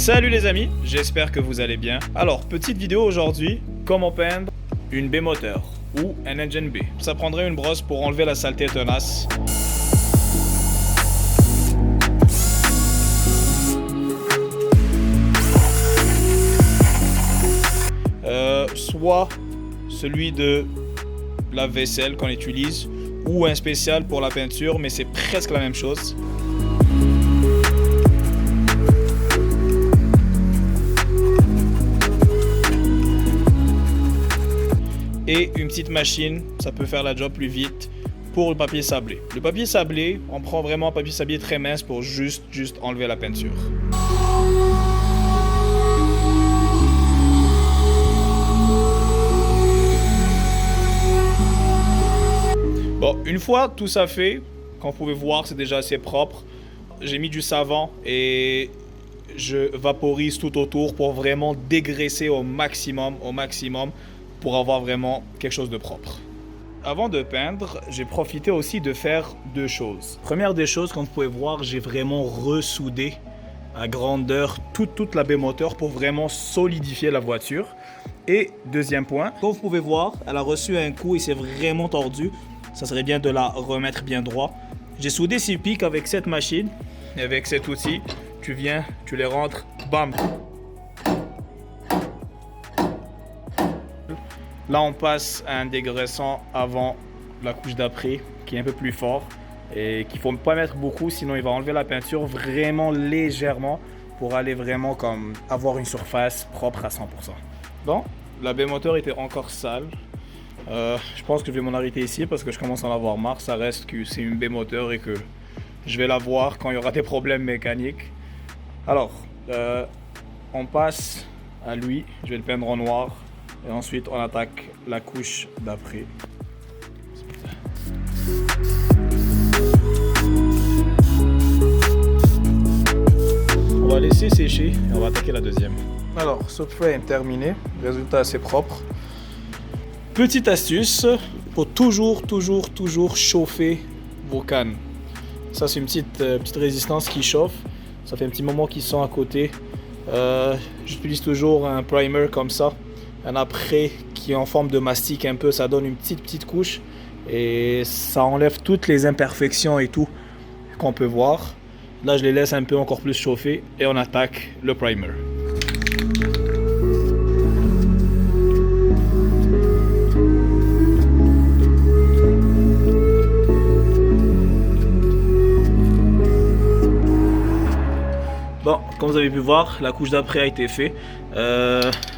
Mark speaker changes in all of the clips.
Speaker 1: Salut les amis, j'espère que vous allez bien. Alors, petite vidéo aujourd'hui, comment peindre une baie moteur ou un engine bay. Ça prendrait une brosse pour enlever la saleté tenace. Soit celui de la vaisselle qu'on utilise ou un spécial pour la peinture, mais c'est presque la même chose. Et une petite machine, ça peut faire la job plus vite pour le papier sablé. Le papier sablé, on prend vraiment un papier sablé très mince pour juste enlever la peinture. Bon, une fois tout ça fait, comme vous pouvez voir, c'est déjà assez propre. J'ai mis du savon et je vaporise tout autour pour vraiment dégraisser au maximum pour avoir vraiment quelque chose de propre. Avant de peindre, j'ai profité aussi de faire deux choses. Première des choses, comme vous pouvez voir, j'ai vraiment ressoudé à grandeur toute la baie moteur pour vraiment solidifier la voiture. Et deuxième point, comme vous pouvez voir, elle a reçu un coup et c'est vraiment tordu. Ça serait bien de la remettre bien droit. J'ai soudé ces pics avec cette machine et avec cet outil. Tu viens, tu les rentres, bam! Là, on passe à un dégraissant avant la couche d'après, qui est un peu plus fort et qu'il ne faut pas mettre beaucoup, sinon il va enlever la peinture vraiment légèrement pour aller vraiment comme avoir une surface propre à 100%. Bon, la baie moteur était encore sale. Je pense que je vais m'en arrêter ici parce que je commence à en avoir marre. Ça reste que c'est une baie moteur et que je vais la voir quand il y aura des problèmes mécaniques. Alors, on passe à lui. Je vais le peindre en noir. Et ensuite, on attaque la couche d'après. On va laisser sécher et on va attaquer la deuxième. Alors, ce trait est terminé. Résultat assez propre. Petite astuce, pour toujours chauffer vos cannes. Ça, c'est une petite résistance qui chauffe. Ça fait un petit moment qu'ils sont à côté. J'utilise toujours un primer comme ça. Un après qui est en forme de mastic un peu, ça donne une petite couche et ça enlève toutes les imperfections et tout qu'on peut voir. Là, je les laisse un peu encore plus chauffer et on attaque le primer. Bon, comme vous avez pu voir, la couche d'après a été faite.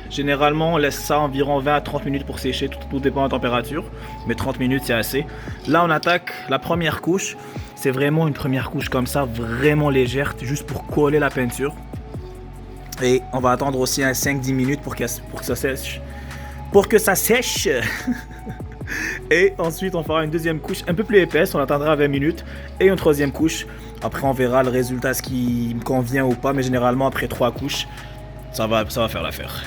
Speaker 1: Généralement, on laisse ça environ 20 à 30 minutes pour sécher, tout dépend de la température. Mais 30 minutes, c'est assez. Là, on attaque la première couche. C'est vraiment une première couche comme ça, vraiment légère, juste pour coller la peinture. Et on va attendre aussi 5-10 minutes pour que ça sèche. Et ensuite, on fera une deuxième couche un peu plus épaisse. On attendra 20 minutes. Et une troisième couche. Après, on verra le résultat, ce qui me convient ou pas. Mais généralement, après 3 couches, ça va faire l'affaire.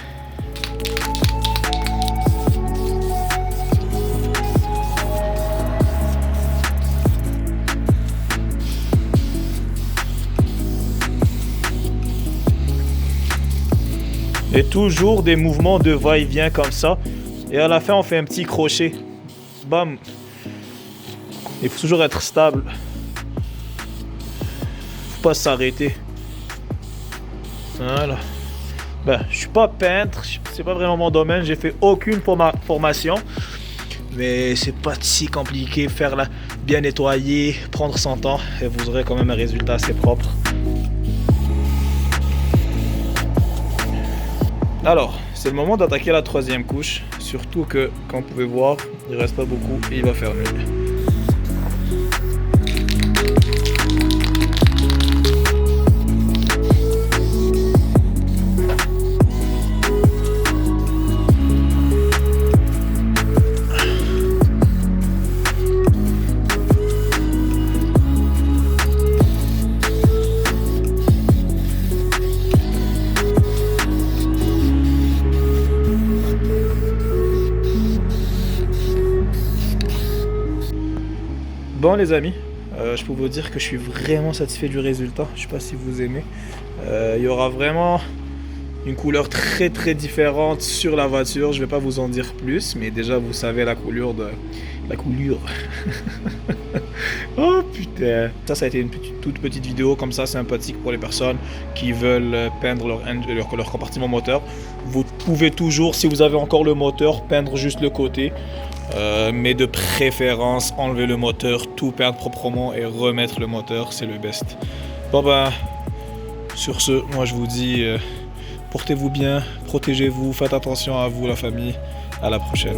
Speaker 1: Et toujours des mouvements de va-et-vient comme ça. Et à la fin, on fait un petit crochet. Bam. Il faut toujours être stable. Faut pas s'arrêter. Voilà. Ben, je suis pas peintre, c'est pas vraiment mon domaine. J'ai fait aucune formation. Mais c'est pas si compliqué. Faire la bien nettoyer, prendre son temps. Et vous aurez quand même un résultat assez propre. Alors, c'est le moment d'attaquer la troisième couche Surtout que, comme vous pouvez voir, il reste pas beaucoup et il va faire nuit. Bon les amis, je peux vous dire que je suis vraiment satisfait du résultat. Je sais pas si vous aimez. Il y aura vraiment une couleur très très différente sur la voiture. Je vais pas vous en dire plus, mais déjà vous savez la couleur de... La couleur. Oh putain. Ça a été une toute petite vidéo comme ça, sympathique pour les personnes qui veulent peindre leur compartiment moteur. Vous pouvez toujours, si vous avez encore le moteur, peindre juste le côté. Mais de préférence, enlever le moteur, tout peindre proprement et remettre le moteur, c'est le best. Bon ben, sur ce, moi je vous dis, portez-vous bien, protégez-vous, faites attention à vous, la famille. À la prochaine.